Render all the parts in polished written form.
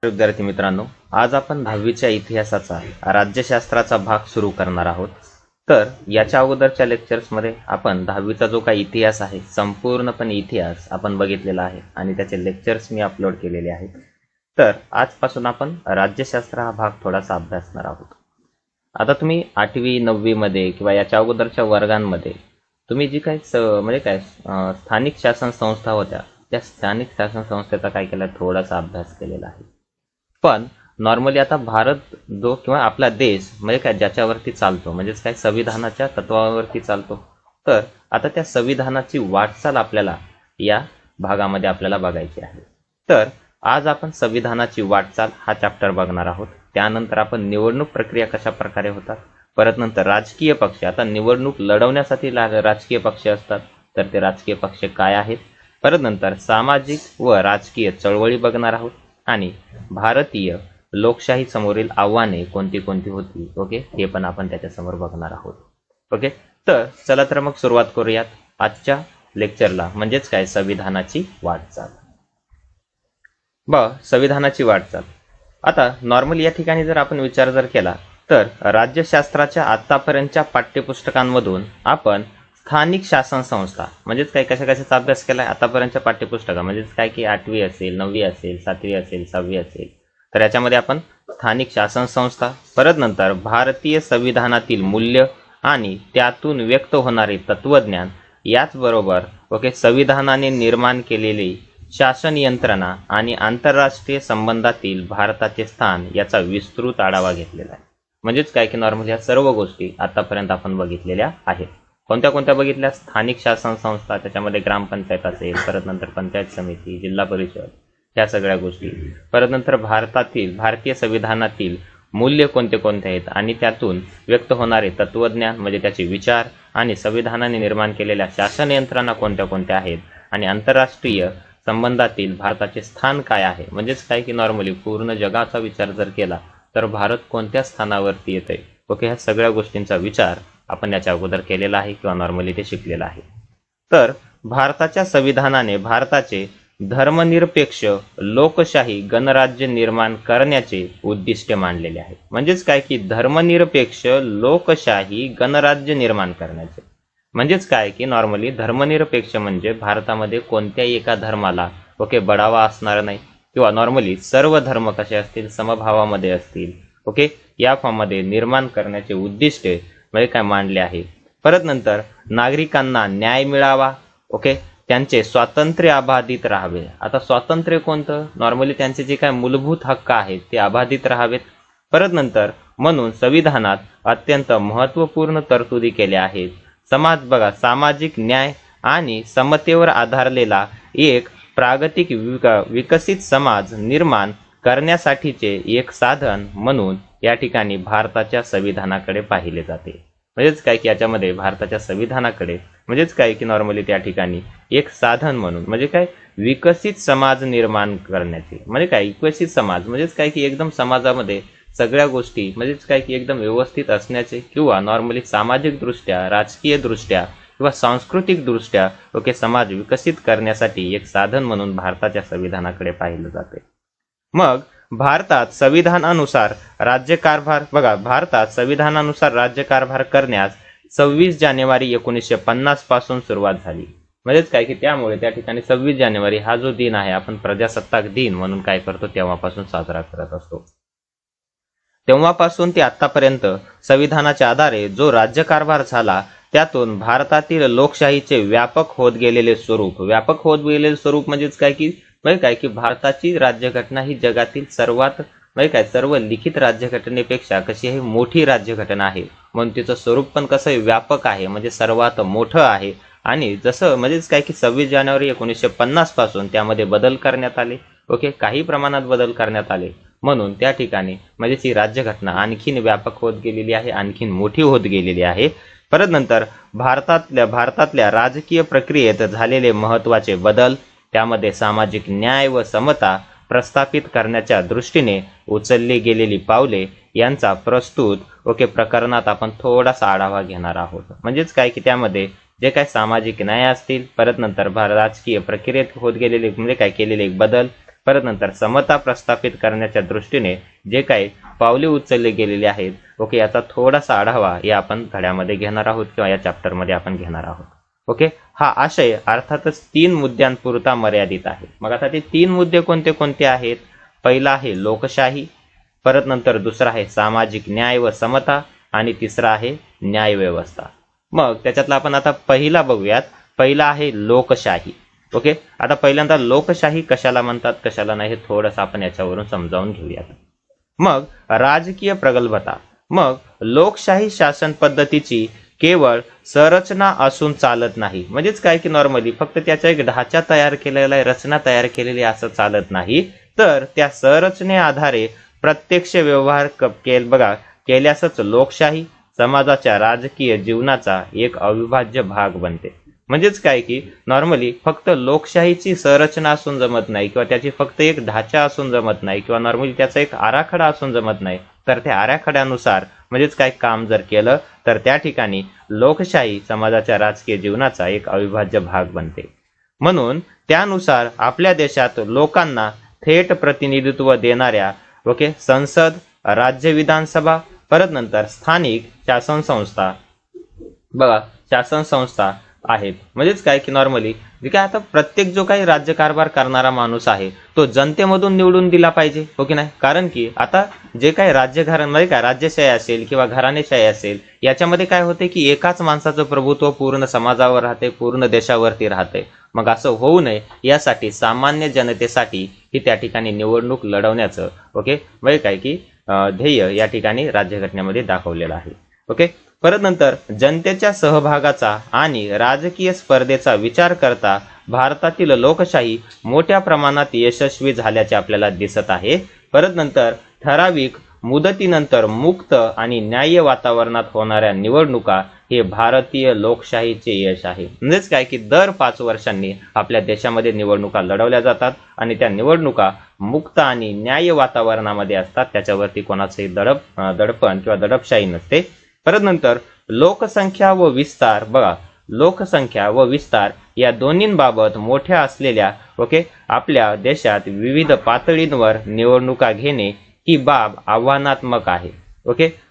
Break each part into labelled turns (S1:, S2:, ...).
S1: विद्यार्थी मित्रांनो, आज आपण 10वीच्या इतिहासाचा राज्यशास्त्राचा भाग सुरू करणार आहोत। तर याच्या अगोदरच्या लेक्चर्समध्ये आपण 10वीचा जो काही इतिहास आहे, संपूर्णपणे इतिहास आपण बघितलेला आहे आणि त्याचे लेक्चर्स मी अपलोड केलेले आहेत। तर आजपासून आपण राज्यशास्त्र हा भाग थोडासा अभ्यासणार आहोत। आता तुम्ही 8वी 9वी मध्ये किंवा याच्या अगोदरच्या वर्गांमध्ये तुम्ही जी काही स्थानिक शासन संस्था होत्या, त्या स्थानिक शासन संस्थेचा काय केला, थोडासा अभ्यास केलेला आहे। पण नॉर्मली आता भारत जो किंवा आपला देश ज्याच्यावरती चालतो, म्हणजेच काय संविधानाच्या तत्वावरती चालतो। तर आता त्या संविधानाची वाटचाल आपल्याला या भागामध्ये आपल्याला बघायची आहे। तर आज आपण संविधानाची वाटचाल हा चॅप्टर बघणार आहोत। त्यानंतर आपण निवडणूक प्रक्रिया कशा प्रकारे होतात, परत नंतर राजकीय पक्ष, आता निवडणूक लढवण्यासाठी राजकीय पक्ष असतात, तर ते राजकीय पक्ष काय आहेत, परत नंतर सामाजिक व राजकीय चळवळी बघणार आहोत आणि भारतीय लोकशाही समोरील आव्हाने कोणती कोणती होती, ओके, हे पण आपण त्याच्या समोर बघणार आहोत। ओके, तर चला तर मग सुरुवात करूयात आजच्या लेक्चरला, म्हणजेच काय संविधानाची वाटचाल। संविधानाची वाटचाल। आता नॉर्मली या ठिकाणी जर आपण विचार जर केला तर राज्यशास्त्राच्या आतापर्यंतच्या पाठ्यपुस्तकांमधून आपण स्थानिक शासन संस्था म्हणजेच काय कशाचा अभ्यास केलाय आतापर्यंतच्या पाठ्यपुस्तका, म्हणजेच काय की 8वी असेल, 9वी असेल, 7वी असेल, 6वी असेल, तर याच्यामध्ये आपण स्थानिक शासन संस्था, परत नंतर भारतीय संविधानातील मूल्य आणि त्यातून व्यक्त होणारे तत्वज्ञान, याचबरोबर ओके संविधानाने निर्माण केलेली शासन यंत्रणा आणि आंतरराष्ट्रीय संबंधातील भारताचे स्थान याचा विस्तृत आढावा घेतलेला आहे। म्हणजेच काय की नॉर्मली या सर्व गोष्टी आतापर्यंत आपण बघितलेल्या आहेत। कोणत्या कोणत्या बघितल्या? स्थानिक शासन संस्था, त्याच्यामध्ये ग्रामपंचायत असेल, परत नंतर पंचायत समिती, जिल्हा परिषद, ह्या सगळ्या गोष्टी, परत नंतर भारतीय संविधानातील मूल्य कोणते कोणते आहेत आणि त्यातून व्यक्त होणारे तत्वज्ञान म्हणजे त्याचे विचार, आणि संविधानाने निर्माण केलेल्या शासन यंत्रणा कोणत्या कोणत्या आहेत, आणि आंतरराष्ट्रीय संबंधातील भारताचे स्थान काय आहे, म्हणजेच काय की नॉर्मली पूर्ण जगाचा विचार जर केला तर भारत कोणत्या स्थानावरती येते, ओके, ह्या सगळ्या गोष्टींचा विचार आपण याच्या अगोदर केलेला आहे किंवा नॉर्मली ते शिकलेला आहे। तर भारताच्या संविधानाने भारताचे धर्मनिरपेक्ष लोकशाही गणराज्य निर्माण करण्याचे उद्दिष्ट मांडलेले आहे। म्हणजेच काय की धर्मनिरपेक्ष लोकशाही गणराज्य निर्माण करण्याचे, म्हणजेच काय की नॉर्मली धर्मनिरपेक्ष म्हणजे भारतामध्ये कोणत्याही एका धर्माला ओके बढावा असणार नाही, किंवा नॉर्मली सर्व धर्म कसे असतील, समभावामध्ये असतील, ओके, या फॉर्ममध्ये निर्माण करण्याचे उद्दिष्ट म्हणजे काय मांडले आहे। परत नंतर नागरिकांना न्याय मिळावा, ओके, त्यांचे स्वातंत्र्य अबाधित राहावे। आता स्वातंत्र्य कोणतं? नॉर्मली त्यांचे जे काय मूलभूत हक्क आहेत ते अबाधित राहावेत। परत नंतर म्हणून संविधानात अत्यंत महत्त्वपूर्ण तरतुदी केल्या आहेत। सामाजिक न्याय आणि समतेवर आधारलेला एक प्रागतिक विकसित समाज निर्माण करण्यासाठीचे एक साधन म्हणून या ठिकाणी भारताच्या संविधानाकडे पाहिले जाते। म्हणजेच काय की याच्यामध्ये भारताच्या संविधानाकडे म्हणजेच काय की नॉर्मली त्या ठिकाणी एक साधन म्हणून म्हणजे काय विकसित समाज निर्माण करण्याचे, म्हणजे काय विकसित समाज म्हणजेच काय की एकदम समाजामध्ये सगळ्या गोष्टी म्हणजेच काय की एकदम व्यवस्थित असण्याचे, किंवा नॉर्मली सामाजिक दृष्ट्या, राजकीय दृष्ट्या किंवा सांस्कृतिक दृष्ट्या ओके समाज विकसित करण्यासाठी एक साधन म्हणून भारताच्या संविधानाकडे पाहिलं जाते। मग भारतात संविधानानुसार राज्यकारभार करण्यास 26 जानेवारी 1950 पासून सुरुवात झाली। म्हणजेच काय की त्यामुळे त्या ठिकाणी 26 जानेवारी हा जो दिन आहे आपण प्रजासत्ताक दिन म्हणून काय करतो तेव्हापासून साजरा करत असतो। तेव्हापासून ते आतापर्यंत संविधानाच्या आधारे जो राज्यकारभार झाला त्यातून भारतातील लोकशाहीचे व्यापक होत गेलेले स्वरूप म्हणजेच काय की भारताची राज्यघटना ही जगातील सर्वात सर्व लिखित राज्यघटनेपेक्षा कशी आहे, मोठी राज्यघटना आहे, म्हणून तिचं स्वरूप पण कसं आहे, व्यापक आहे, म्हणजे सर्वात मोठं आहे। आणि जसं म्हणजेच काय की 26 जानेवारी 1950 पासून त्यामध्ये बदल करण्यात आले, ओके, काही प्रमाणात बदल करण्यात आले, म्हणून त्या ठिकाणी म्हणजे ही राज्यघटना आणखीन व्यापक होत गेलेली आहे, आणखीन मोठी होत गेलेली आहे। परत नंतर भारतातल्या राजकीय प्रक्रियेत झालेले महत्त्वाचे बदल, त्यामध्ये सामाजिक न्याय व समता प्रस्थापित करण्याच्या दृष्टीने उचलली गेलेली पावले यांचा प्रस्तुत ओके प्रकरणात आपण थोडासा आढावा घेणार आहोत। म्हणजेच काय की त्यामध्ये जे काय सामाजिक न्याय असतील, परत नंतर राजकीय प्रक्रियेत होत गेलेले म्हणजे काय केलेले बदल, परत नंतर समता प्रस्थापित करण्याच्या दृष्टीने जे काही पावले उचलले गेलेले आहेत, ओके, याचा थोडासा आढावा या आपण धड्यामध्ये घेणार आहोत किंवा या चॅप्टरमध्ये आपण घेणार आहोत. ओके, हा आशय अर्थातच 3 मुद्द्यांपुरता मर्यादित आहे. मग आता ते 3 मुद्दे कोणते कोणते आहेत? पहिला आहे लोकशाही, परत नंतर दुसरा आहे सामाजिक न्याय व समता आणि तिसरा आहे न्याय व्यवस्था. मग त्याच्यातला आपण आता पहिला बघूयात. पहिला आहे लोकशाही. ओके, आता पहिल्यांदा लोकशाही कशाला म्हणतात कशाला नाही हे थोडंसं आपण याच्यावरून समजावून घेऊयात. मग राजकीय प्रगल्भता. मग लोकशाही शासन पद्धतीची केवळ संरचना असून चालत नाही. म्हणजेच काय की नॉर्मली फक्त त्याचा एक ढाचा तयार केलेला आहे, रचना तयार केलेली असं चालत नाही, तर त्या संरचने आधारे प्रत्यक्ष व्यवहार केल्यासच लोकशाही समाजाच्या राजकीय जीवनाचा एक अविभाज्य भाग बनते. म्हणजेच काय की नॉर्मली फक्त लोकशाहीची संरचना असून जमत नाही किंवा त्याची फक्त एक ढाचा असून जमत नाही किंवा नॉर्मली त्याचा एक आराखडा असून जमत नाही, तर त्या आराखड्यानुसार म्हणजेच काय काम जर केलं तर त्या ठिकाणी लोकशाही समाजाच्या राजकीय जीवनाचा एक अविभाज्य भाग बनते. म्हणून त्यानुसार आपल्या देशात लोकांना थेट प्रतिनिधित्व देणाऱ्या संसद, राज्य विधानसभा, परत नंतर स्थानिक शासन संस्था आहेत. म्हणजेच काय की नॉर्मली जे काय आता प्रत्येक जो काही राज्यकारभार करणारा माणूस आहे तो जनतेमधून निवडून दिला पाहिजे, हो की नाही? कारण की आता जे काही राज्यघरामध्ये काय राज्यशाही असेल किंवा घराणेशाही असेल याच्यामध्ये काय होते की एकाच माणसाचं प्रभुत्व पूर्ण समाजावर राहते, पूर्ण देशावरती राहते. मग असं होऊ नये यासाठी सामान्य जनतेसाठी ही त्या ठिकाणी निवडणूक लढवण्याचं म्हणजे काय की ध्येय या ठिकाणी राज्यघटनेमध्ये दाखवलेलं आहे. ओके, परत नंतर जनतेच्या सहभागाचा आणि राजकीय स्पर्धेचा विचार करता भारतातील लोकशाही मोठ्या प्रमाणात यशस्वी झाल्याचे आपल्याला दिसत आहे. परत नंतर ठराविक मुदतीनंतर मुक्त आणि न्याय्य वातावरणात होणाऱ्या निवडणुका हे भारतीय लोकशाहीचे यश आहे. म्हणजेच काय की दर 5 वर्षांनी आपल्या देशामध्ये निवडणुका लढवल्या जातात आणि त्या निवडणुका मुक्त आणि न्याय्य वातावरणामध्ये असतात, त्याच्यावरती कोणाचंही दडपण किंवा दडपशाही नसते. परत नंतर लोकसंख्या व विस्तार या दोन्हींबाबत मोठ्या असलेल्या आपल्या देशात विविध पातळींवर निवडणुका घेणे ही बाब आव्हानात्मक आहे.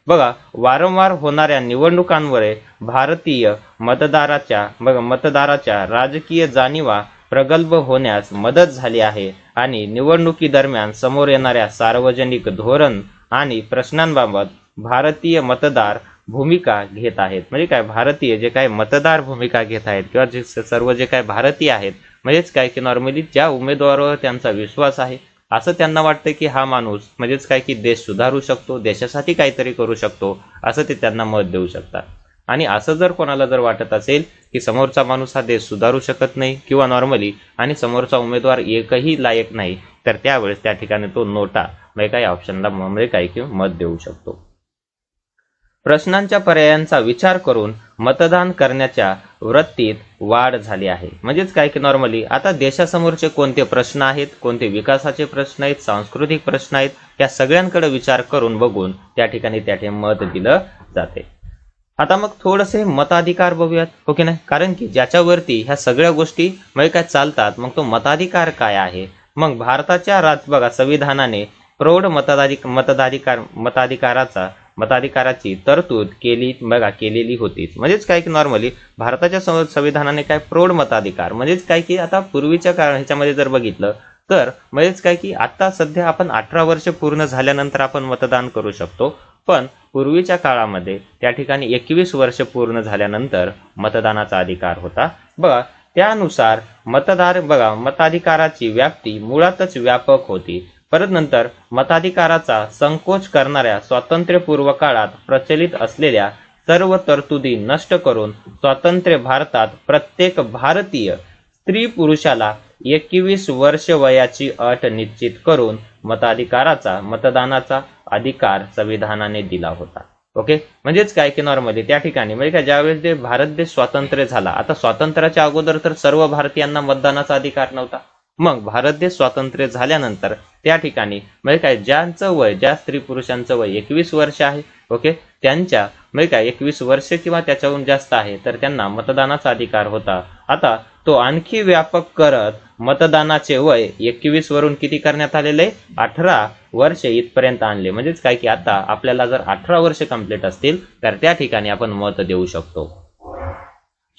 S1: वारंवार होणाऱ्या निवडणुकांमुळे भारतीय मतदाराच्या राजकीय जाणीवा प्रगल्भ होण्यास मदत झाली आहे आणि निवडणुकी दरम्यान समोर येणाऱ्या सार्वजनिक धोरण आणि प्रश्नांबाबत भारतीय मतदार भूमिका घेत आहेत. म्हणजे काय भारतीय जे काय मतदार भूमिका घेत आहेत किंवा जे सर्व जे काय भारतीय आहेत म्हणजेच काय की नॉर्मली ज्या उमेदवारावर त्यांचा विश्वास आहे असं त्यांना वाटतं की हा माणूस म्हणजेच काय की देश सुधारू शकतो, देशासाठी काहीतरी करू शकतो, असं ते त्यांना मत देऊ शकतात. आणि असं जर कोणाला जर वाटत असेल की समोरचा माणूस हा देश सुधारू शकत नाही किंवा नॉर्मली आणि समोरचा उमेदवार एकही लायक नाही, तर त्यावेळेस त्या ठिकाणी तो नोटा म्हणजे काही ऑप्शनला म्हणजे काय की मत देऊ शकतो. प्रश्नांच्या पर्यायांचा विचार करून मतदान करण्याच्या वृत्तीत वाढ झाली आहे. म्हणजेच काय की नॉर्मली आता देशासमोरचे कोणते प्रश्न आहेत, कोणते विकासाचे प्रश्न आहेत, सांस्कृतिक प्रश्न आहेत, या सगळ्यांकडे विचार करून बघून त्या ठिकाणी मत दिलं जाते. आता मग थोडेसे मताधिकार बघूयात, हो की नाही? कारण की ज्याच्यावरती ह्या सगळ्या गोष्टी म्हणजे काय चालतात, मग तो मताधिकार काय आहे? मग भारताच्या संविधानाने प्रौढ मताधिकाराची तरतूद केलेली होती. म्हणजेच काय की नॉर्मली भारताच्या संविधानाने काय प्रौढ मताधिकार म्हणजेच काय की आता पूर्वीच्या ह्याच्यामध्ये जर बघितलं तर म्हणजेच काय की आता सध्या आपण 18 वर्ष पूर्ण झाल्यानंतर आपण मतदान करू शकतो, पण पूर्वीच्या काळामध्ये त्या ठिकाणी 21 वर्ष पूर्ण झाल्यानंतर मतदानाचा अधिकार होता. त्यानुसार मताधिकाराची व्याप्ती मुळातच व्यापक होती. परत नंतर मताधिकाराचा संकोच करणाऱ्या स्वातंत्र्यपूर्व काळात प्रचलित असलेल्या सर्व तरतुदी नष्ट करून स्वातंत्र्य भारतात प्रत्येक भारतीय स्त्री पुरुषाला 21 वर्ष वयाची अट निश्चित करून मतदानाचा अधिकार संविधानाने दिला होता. म्हणजेच काय की नॉर्मली त्या ठिकाणी म्हणजे काय ज्यावेळेस भारत देश स्वातंत्र्य झाला, आता स्वातंत्र्याच्या अगोदर तर सर्व भारतीयांना मतदानाचा अधिकार नव्हता. मग भारत देश स्वातंत्र्य झाल्यानंतर त्या ठिकाणी म्हणजे काय ज्यांचं वय ज्या स्त्री पुरुषांचं वय 21 वर्ष आहे, ओके, त्यांच्या म्हणजे काय 21 वर्ष किंवा त्याच्याहून जास्त आहे तर त्यांना मतदानाचा अधिकार होता. आता तो आणखी व्यापक करत मतदानाचे वय 21 वरून किती करण्यात आलेले 18 वर्ष इथपर्यंत आणले. म्हणजेच काय की आता आपल्याला जर 18 वर्ष कंप्लीट असतील तर त्या ठिकाणी आपण मत देऊ शकतो.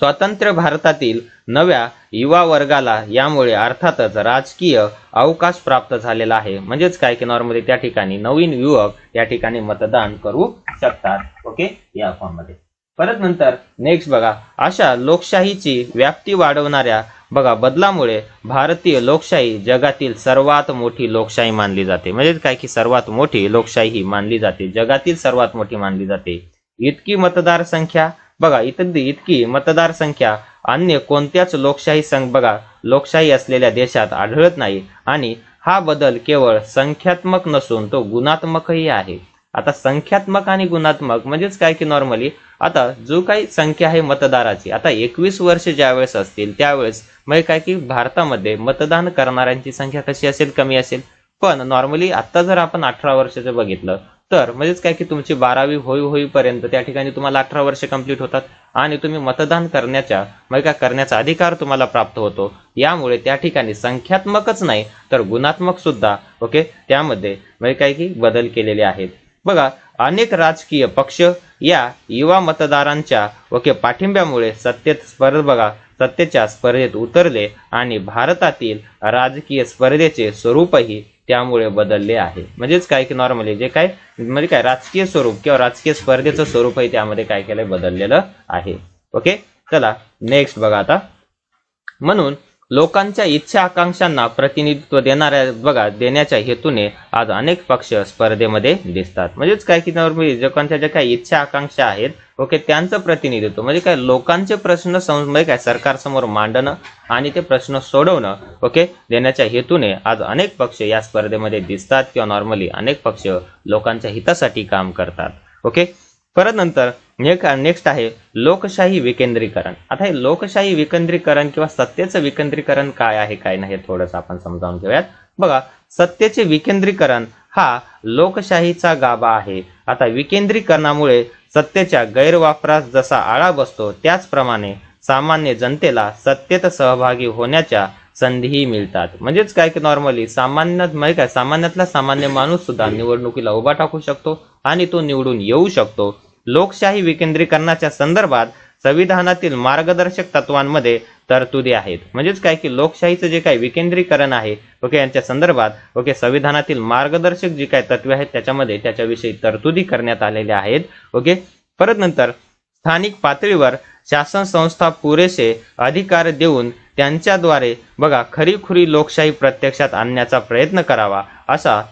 S1: स्वतंत्र भारतातील नव्या युवा वर्गाला यामुळे अर्थातच राजकीय अवकाश प्राप्त झालेला आहे. म्हणजेच काय की नॉर्मली त्या ठिकाणी नवीन युवक या ठिकाणी मतदान करू शकतात. ओके, या फॉर्ममध्ये. परत नंतर नेक्स्ट बघा, अशा लोकशाहीची व्याप्ती वाढवणाऱ्या बघा बदलामुळे भारतीय लोकशाही जगातील सर्वात मोठी लोकशाही मानली जाते. म्हणजे काय की सर्वात मोठी लोकशाही ही मानली जाते, जगातील सर्वात मोठी मानली जाते. इतकी मतदार संख्या बघा, इतकी मतदार संख्या अन्य कोणत्याच लोकशाही असलेल्या देशात आढळत नाही. आणि हा बदल केवळ संख्यात्मक नसून तो गुणात्मकही आहे. आता संख्यात्मक आणि गुणात्मक म्हणजेच काय की नॉर्मली आता जो काही संख्या आहे मतदाराची, आता 21 वर्ष ज्यावेळेस असतील त्यावेळेस म्हणजे काय की भारतामध्ये मतदान करणाऱ्यांची संख्या कशी असेल, कमी असेल. पण नॉर्मली आता जर आपण 18 वर्षाचं बघितलं तर म्हणजेच काय की तुमची 12वी होईपर्यंत त्या ठिकाणी तुम्हाला 18 वर्ष कंप्लीट होतात आणि तुम्ही मतदान करण्याचा अधिकार तुम्हाला प्राप्त होतो. यामुळे त्या ठिकाणी संख्यात्मकच नाही तर गुणात्मक सुद्धा ओके त्यामध्ये म्हणजे काय की बदल केलेले आहेत. बघा, अनेक राजकीय पक्ष या युवा मतदारांच्या पाठिंब्यामुळे सत्तेच्या स्पर्धेत उतरले आणि भारतातील राजकीय स्पर्धेचे स्वरूपही त्यामुळे बदलले आहे. म्हणजेच काय की नॉर्मली जे काय म्हणजे काय राजकीय स्वरूप किंवा राजकीय स्पर्धेचं स्वरूपही त्यामध्ये काय केलंय बदललेलं आहे. ओके, चला नेक्स्ट बघा आता. म्हणून लोकांच्या इच्छा आकांक्षांना प्रतिनिधित्व देण्याच्या हेतूने आज अनेक पक्ष स्पर्धेमध्ये दिसतात. म्हणजेच काय की नॉर्मली लोकांच्या ज्या काही इच्छा आकांक्षा आहेत ओके त्यांचं प्रतिनिधित्व म्हणजे काय लोकांचे प्रश्न सरकारसमोर मांडणं आणि ते प्रश्न सोडवणं ओके देण्याच्या हेतूने आज अनेक पक्ष या स्पर्धेमध्ये दिसतात किंवा नॉर्मली अनेक पक्ष लोकांच्या हितासाठी काम करतात. ओके, परत नंतर नेक्स्ट आहे लोकशाही विकेंद्रीकरण. आता हे लोकशाही विकेंद्रीकरण किंवा सत्तेचं विकेंद्रीकरण काय आहे काय नाही हे थोडंसं आपण समजावून घेऊयात. बघा, सत्तेचे विकेंद्रीकरण हा लोकशाहीचा गाभा आहे. आता विकेंद्रीकरणामुळे सत्तेच्या गैरवापरास जसा आळा बसतो त्याचप्रमाणे सामान्य जनतेला सत्तेत सहभागी होण्याच्या संधीही मिळतात. म्हणजेच काय की नॉर्मली सामान्यातला सामान्य माणूस सुद्धा निवडणुकीला उभा टाकू शकतो आणि तो निवडून येऊ शकतो. लोकशाही विकेंद्रीकरणाच्या संदर्भात संविधानातील मार्गदर्शक तत्वांमध्ये तरतुदी आहेत. म्हणजेच काय की लोकशाहीचं जे काही विकेंद्रीकरण आहे ओके यांच्या संदर्भात ओके संविधानातील मार्गदर्शक जी काही तत्वे आहेत त्याच्यामध्ये त्याच्याविषयी तरतुदी करण्यात आलेल्या आहेत. ओके, परत नंतर स्थानिक पातळीवर शासन संस्था पुरेसे अधिकार देऊन त्यांच्याद्वारे खरीखुरी लोकशाही प्रत्यक्षात आणण्याचा प्रयत्न करावा अशा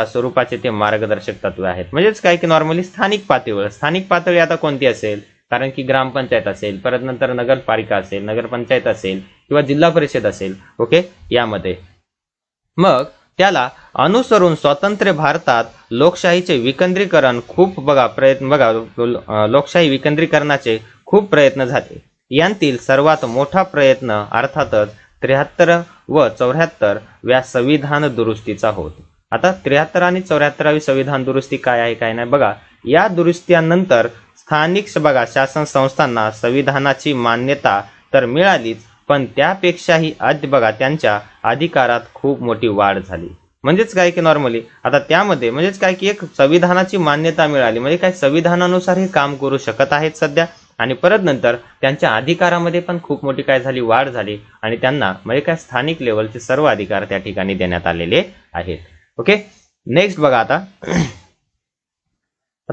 S1: स्वरूपाचे ते मार्गदर्शक तत्वे आहेत. म्हणजेच काय की नॉर्मली स्थानिक पातळी आता कोणती असेल, कारण की ग्रामपंचायत असेल, परत नंतर नगरपालिका असेल, नगरपंचायत असेल किंवा जिल्हा परिषद असेल ओके यामध्ये मग त्याला अनुसरून स्वतंत्र भारतात लोकशाहीचे विकेंद्रीकरण लोकशाही विकेंद्रीकरणाचे खूप प्रयत्न झाले. यांतील सर्वात मोठा प्रयत्न अर्थातच 73 व 74 व्या संविधान दुरुस्तीचा होत. आता 73 आणि 74वी संविधान दुरुस्ती काय आहे काय नाही बघा, या दुरुस्त्यानंतर स्थानिक शासन संस्थांना संविधानाची मान्यता तर मिळालीच पण त्यापेक्षाही त्यांच्या अधिकारात खूप मोठी वाढ झाली. म्हणजेच काय की नॉर्मली आता त्यामध्ये म्हणजेच काय की एक संविधानाची मान्यता मिळाली म्हणजे काय संविधानानुसार हे काम करू शकत आहेत सध्या आणि परत नंतर त्यांच्या अधिकारामध्ये पण खूप मोठी काय झाली वाढ झाली आणि त्यांना म्हणजे काय स्थानिक लेवलचे सर्व अधिकार त्या ठिकाणी देण्यात आलेले आहेत. ओके, नेक्स्ट बघा आता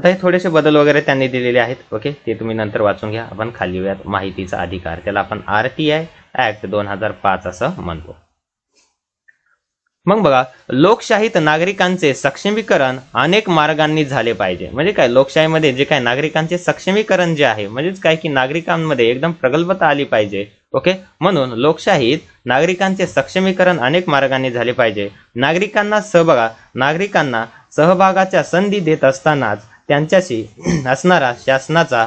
S1: हे थोडेसे बदल वगैरे त्यांनी दिलेले आहेत. ओके, ते तुम्ही नंतर वाचून घ्या. आपण खाली येऊयात माहितीचा अधिकार, त्याला आपण RTI ऍक्ट 2005 असं म्हणतो. मग बघा, लोकशाहीत नागरिकांचे सक्षमीकरण अनेक मार्गांनी झाले पाहिजे. म्हणजे काय लोकशाहीमध्ये जे काय नागरिकांचे सक्षमीकरण जे आहे म्हणजेच काय की नागरिकांमध्ये एकदम प्रगल्भता आली पाहिजे. ओके, म्हणून लोकशाहीत नागरिकांचे सक्षमीकरण अनेक मार्गांनी झाले पाहिजे. नागरिकांना सहभागाच्या संधी देत असतानाच त्यांच्याशी असणारा शासनाचा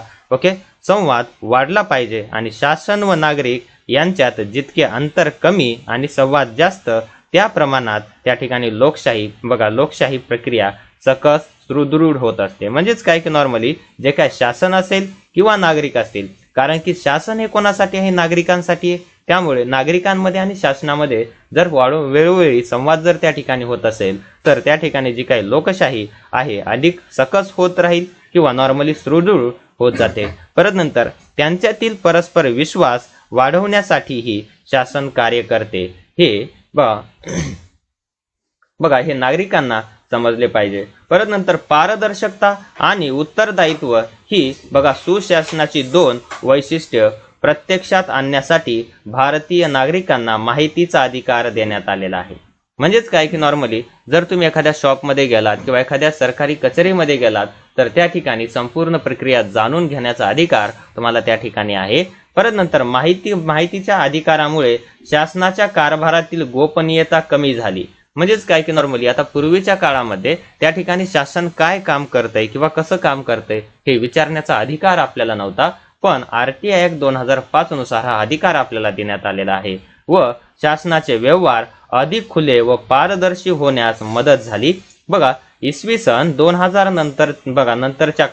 S1: संवाद वाढला पाहिजे आणि शासन व नागरिक यांच्यात जितके अंतर कमी आणि संवाद जास्त त्या प्रमाणात त्या ठिकाणी लोकशाही प्रक्रिया सकस सुदृढ होत असते. म्हणजेच काय की नॉर्मली जे काय शासन असेल किंवा नागरिक असतील, कारण की शासन हे कोणासाठी आहे, नागरिकांसाठी आहे. त्यामुळे नागरिकांमध्ये आणि शासनामध्ये जर वेळोवेळी संवाद जर त्या ठिकाणी होत असेल तर त्या ठिकाणी जी काही लोकशाही आहे अधिक सकस होत राहील किंवा नॉर्मली सुदृढ होत जाते. परत नंतर त्यांच्यातील परस्पर विश्वास वाढवण्यासाठीही शासन कार्य करते. हे बघा हे नागरिकांना समजले पाहिजे. परत नंतर पारदर्शकता आणि उत्तरदायित्व ही बघा सुशासनाची दोन वैशिष्ट्य प्रत्यक्षात आणण्यासाठी भारतीय नागरिकांना माहितीचा अधिकार देण्यात आलेला आहे. म्हणजेच काय की नॉर्मली जर तुम्ही एखाद्या शॉपमध्ये गेलात किंवा एखाद्या सरकारी कचेरीमध्ये गेलात तर त्या ठिकाणी संपूर्ण प्रक्रिया जाणून घेण्याचा अधिकार तुम्हाला त्या ठिकाणी आहे. परत नंतर माहितीच्या अधिकारामुळे शासनाच्या कारभारातील गोपनीयता कमी झाली. म्हणजेच काय की नॉर्मली आता पूर्वीच्या काळामध्ये त्या ठिकाणी शासन काय काम करतंय किंवा कसं काम करतंय हे विचारण्याचा अधिकार आपल्याला नव्हता, पण RTI ऍक्ट 2005 नुसार हा अधिकार आपल्याला देण्यात आलेला आहे व शासनाचे व्यवहार अधिक खुले व पारदर्शी होण्यास मदत झाली. बघा इसवी सन 2000 नंतर नंतरच्या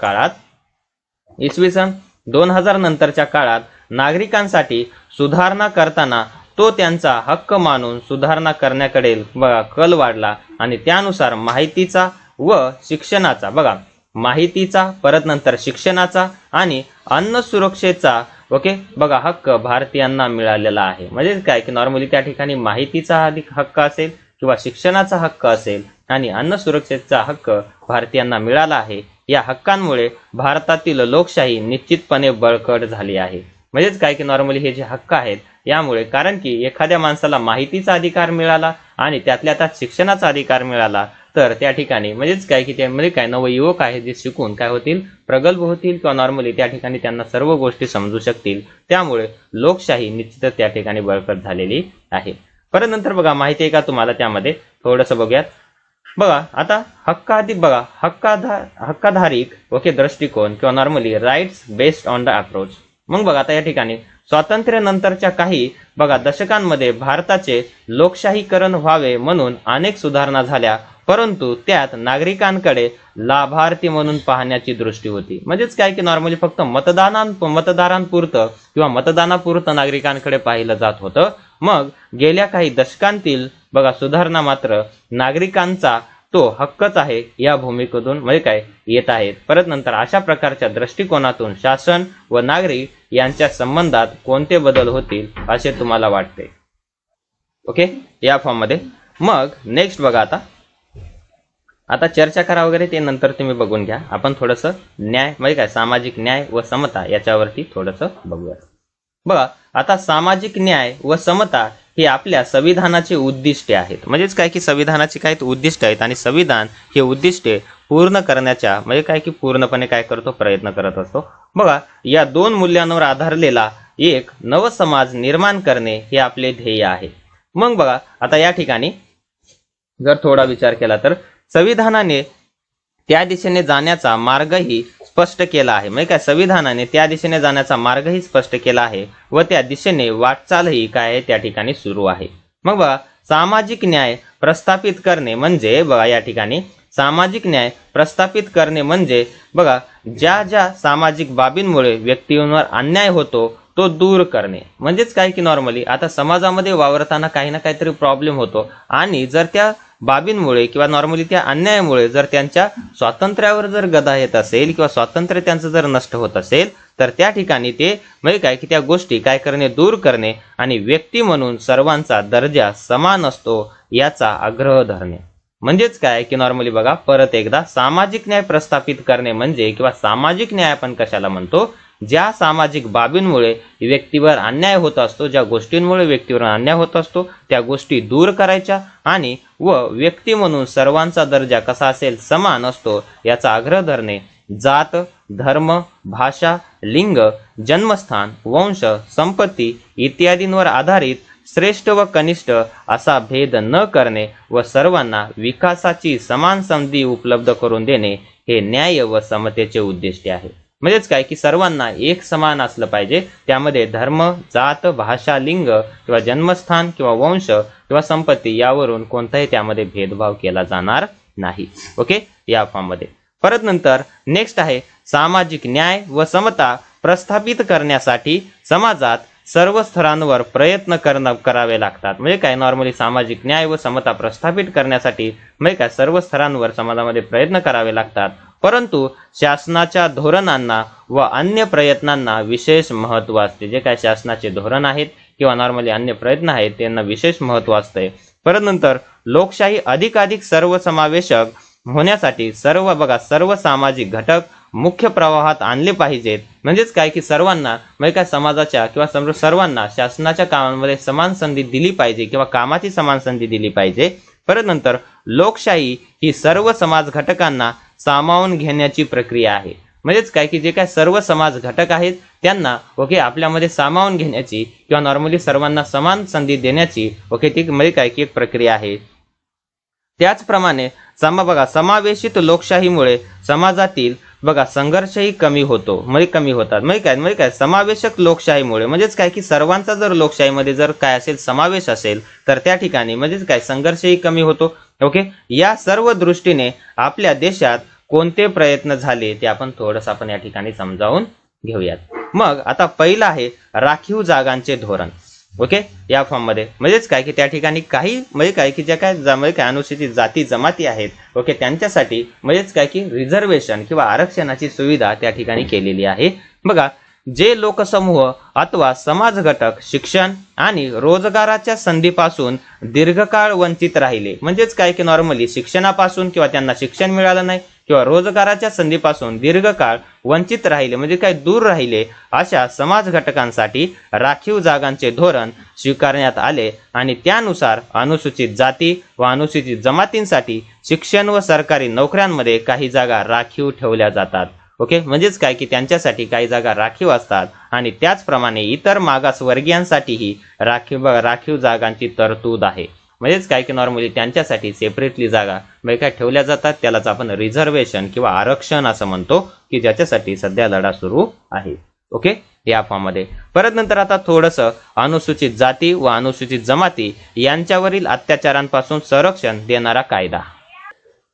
S1: काळात नागरिकांसाठी सुधारणा करताना तो त्यांचा हक्क मानून सुधारणा करण्याकडे कल वाढला आणि त्यानुसार माहितीचा परत नंतर शिक्षणाचा आणि अन्न सुरक्षेचा हक्क भारतीयांना मिळालेला आहे. म्हणजे काय की नॉर्मली त्या ठिकाणी माहितीचा हक्क असेल किंवा शिक्षणाचा हक्क असेल आणि अन्न सुरक्षेचा हक्क भारतीयांना मिळाला आहे. या हक्कांमुळे भारतातील लोकशाही निश्चितपणे बळकट झाली आहे. म्हणजेच काय की नॉर्मली हे जे हक्क आहेत यामुळे, कारण की एखाद्या माणसाला माहितीचा अधिकार मिळाला आणि त्यातल्या त्यात शिक्षणाचा अधिकार मिळाला तर त्या ठिकाणी म्हणजेच काय की त्यामध्ये काय नवयुवक आहेत जे शिकून काय होतील, प्रगल्भ होतील किंवा नॉर्मली त्या ठिकाणी त्यांना सर्व गोष्टी समजू शकतील. त्यामुळे लोकशाही निश्चितच त्या ठिकाणी बळकट झालेली आहे. परत नंतर बघा माहिती आहे का तुम्हाला, त्यामध्ये थोडंसं बघूयात. बघा आता हक्काधारिक दृष्टिकोन किंवा normally rights based on the approach. मग बघा आता या ठिकाणी स्वातंत्र्यानंतरच्या काही दशकांमध्ये भारताचे लोकशाहीकरण व्हावे म्हणून अनेक सुधारणा झाल्या, परंतु त्यात नागरिकांकडे लाभार्थी म्हणून पाहण्याची दृष्टी होती. म्हणजेच काय की नॉर्मली फक्त मतदारांपुरतं किंवा मतदानापुरतं नागरिकांकडे पाहिलं जात होतं. मग गेल्या काही दशकांतील सुधारणा मात्र नागरिकांचा तो हक्कच आहे या भूमिकेतून येत आहेत. परत नंतर अशा प्रकारच्या दृष्टिकोनातून शासन व नागरिक यांच्या संबंधात कोणते बदल होतील असे तुम्हाला वाटते? या फॉर्म मध्ये. मग नेक्स्ट बघा आता चर्चा करा वगैरे ते नंतर तुम्ही बघून घ्या. आपण थोडंसं न्याय सामाजिक न्याय व समता याच्यावरती थोडंसं बघूया. बघा आता सामाजिक न्याय व समता हे आपल्या संविधानाचे उद्दिष्टे आहेत. म्हणजेच काय की संविधानाची काही उद्दिष्ट आहेत आणि संविधान हे उद्दिष्टे पूर्ण करण्याच्या पूर्णपणे प्रयत्न करत असतो. बघा या दोन मूल्यांवर आधारलेला एक नव समाज निर्माण करणे हे आपले ध्येय आहे. मग बघा आता या ठिकाणी जर थोडा विचार केला तर संविधानाने त्या दिशेने जाण्याचा मार्गही स्पष्ट केला आहे. संविधानाने त्या दिशेने जाण्याचा मार्गही स्पष्ट केला आहे व त्या दिशेने वाटचालही त्या ठिकाणी सुरू आहे. मग बघा सामाजिक न्याय प्रस्थापित करणे म्हणजे या ठिकाणी सामाजिक न्याय प्रस्थापित करणे म्हणजे ज्या सामाजिक बाबींमुळे व्यक्तींवर अन्याय होतो तो दूर करणे. म्हणजेच काय की नॉर्मली आता समाजामध्ये वावरताना काही ना काहीतरी प्रॉब्लेम होतो आणि जर त्या बाबींमुळे किंवा नॉर्मली त्या अन्यायामुळे जर त्यांच्या स्वातंत्र्यावर जर गदा येत असेल किंवा स्वातंत्र्य त्यांचं जर नष्ट होत असेल तर त्या ठिकाणी ते की त्या गोष्टी करणे, दूर करणे आणि व्यक्ती म्हणून सर्वांचा दर्जा समान असतो याचा आग्रह धरणे. म्हणजेच काय की नॉर्मली परत एकदा सामाजिक न्याय प्रस्थापित करणे म्हणजे किंवा सामाजिक न्याय आपण कशाला म्हणतो, ज्या सामाजिक बाबींमुळे व्यक्तीवर अन्याय होत असतो, ज्या गोष्टींमुळे व्यक्तीवर अन्याय होत असतो त्या गोष्टी दूर करायच्या आणि व्यक्ती म्हणून सर्वांचा दर्जा कसा असेल, समान असतो याचा आग्रह धरणे. जात, धर्म, भाषा, लिंग, जन्मस्थान, वंश, संपत्ती इत्यादींवर आधारित श्रेष्ठ व कनिष्ठ असा भेद न करणे व सर्वांना विकासाची समान संधी उपलब्ध करून देणे हे न्याय व समतेचे उद्दिष्ट आहे. म्हणजेच काय की सर्वांना एक समान असलं पाहिजे. त्यामध्ये धर्म, जात, भाषा, लिंग किंवा जन्मस्थान किंवा वंश किंवा संपत्ती यावरून कोणताही त्यामध्ये भेदभाव केला जाणार नाही. ओके, या फॉर्ममध्ये. परत नंतर नेक्स्ट आहे सामाजिक न्याय व समता प्रस्थापित करण्यासाठी समाजात सर्व स्तरांवर प्रयत्न करावे लागतात. म्हणजे काय, नॉर्मली सामाजिक न्याय व समता प्रस्थापित करण्यासाठी म्हणजे काय सर्व स्तरांवर समाजामध्ये प्रयत्न करावे लागतात, परंतु शासनाच्या धोरणांना व अन्य प्रयत्नांना विशेष महत्त्व असते. जे काय शासनाचे धोरण आहेत किंवा नॉर्मली अन्य प्रयत्न आहेत त्यांना विशेष महत्त्व असते. परत नंतर लोकशाही अधिकाधिक सर्वसमावेशक होण्यासाठी सर्व सामाजिक घटक मुख्य प्रवाहात आणले पाहिजेत. म्हणजेच काय की सर्वांना म्हणजे काय समाजाच्या किंवा सर्वांना शासनाच्या कामांमध्ये समान संधी दिली पाहिजे किंवा कामाची समान संधी दिली पाहिजे. परत नंतर लोकशाही ही सर्व समाज घटकांना सामावून घेण्याची प्रक्रिया आहे. म्हणजेच काय की जे काय सर्व समाज घटक आहेत त्यांना ओके आपल्यामध्ये सामावून घेण्याची किंवा नॉर्मली सर्वांना समान संधी देण्याची ओके ती म्हणजे काय की एक प्रक्रिया आहे. त्याचप्रमाणे समावेशित लोकशाहीमुळे समाजातील संघर्षही कमी होतात. म्हणजे काय समावेशक लोकशाहीमुळे म्हणजेच काय की सर्वांचा जर लोकशाहीमध्ये जर काय असेल समावेश असेल तर त्या ठिकाणी म्हणजेच काय संघर्षही कमी होतो. ओके, या सर्व दृष्टीने आपल्या देशात कोणते प्रयत्न झाले ते आपण थोडंसं या ठिकाणी समजावून घेऊयात. मग आता पहिलं आहे राखीव जागांचे धोरण. ओके, या फॉर्म मध्ये म्हणजेच काय की त्या ठिकाणी काही म्हणजे काय की ज्या काय अनुसूचित जाती जमाती आहेत ओके त्यांच्यासाठी म्हणजेच काय की रिझर्वेशन किंवा आरक्षणाची सुविधा त्या ठिकाणी केलेली आहे. बघा, जे लोकसमूह अथवा समाज घटक शिक्षण आणि रोजगाराच्या संधीपासून दीर्घकाळ वंचित राहिले, म्हणजेच काय की नॉर्मली शिक्षणापासून किंवा त्यांना शिक्षण मिळालं नाही किंवा रोजगाराच्या संधीपासून दीर्घकाळ वंचित राहिले म्हणजे काय दूर राहिले, अशा समाज घटकांसाठी राखीव जागांचे धोरण स्वीकारण्यात आले आणि त्यानुसार अनुसूचित जाती व अनुसूचित जमातींसाठी शिक्षण व सरकारी नोकऱ्यांमध्ये काही जागा राखीव ठेवल्या जातात. ओके, म्हणजेच काय की त्यांच्यासाठी काही जागा राखीव असतात आणि त्याचप्रमाणे इतर मागासवर्गीयांसाठीही राखीव जागांची तरतूद आहे. म्हणजेच काय की नॉर्मली त्यांच्यासाठी सेपरेटली जागा म्हणजे काय ठेवल्या जातात, त्यालाच आपण रिझर्वेशन किंवा आरक्षण असं म्हणतो की ज्याच्यासाठी सध्या लढा सुरू आहे. ओके, या फॉर्म मध्ये. परत नंतर आता थोडंसं अनुसूचित जाती व अनुसूचित जमाती यांच्यावरील अत्याचारांपासून संरक्षण देणारा कायदा.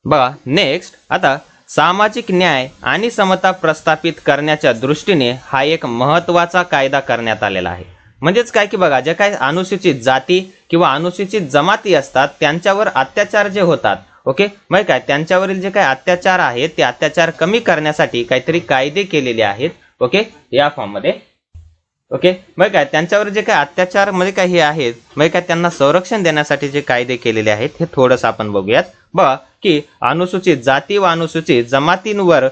S1: बघा, नेक्स्ट आता सामाजिक न्याय आणि समता प्रस्थापित करण्याच्या दृष्टीने हा एक महत्त्वाचा कायदा करण्यात आलेला आहे. म्हणजेच काय की बघा, जे काही अनुसूचित जाती किंवा अनुसूचित जमाती असतात त्यांच्यावर अत्याचार जे होतात ओके म्हणजे काय त्यांच्यावरील जे काही अत्याचार आहेत ते अत्याचार कमी करण्यासाठी काहीतरी कायदे केलेले आहेत. ओके, या फॉर्म मध्ये. ओके, म्हणजे काय त्यांच्यावर जे काही अत्याचार म्हणजे काय हे आहेत म्हणजे काय त्यांना संरक्षण देण्यासाठी जे कायदे केलेले आहेत हे थोडंसं आपण बघूयात. बघा की अनुसूचित जाती व अनुसूचित जमातींवर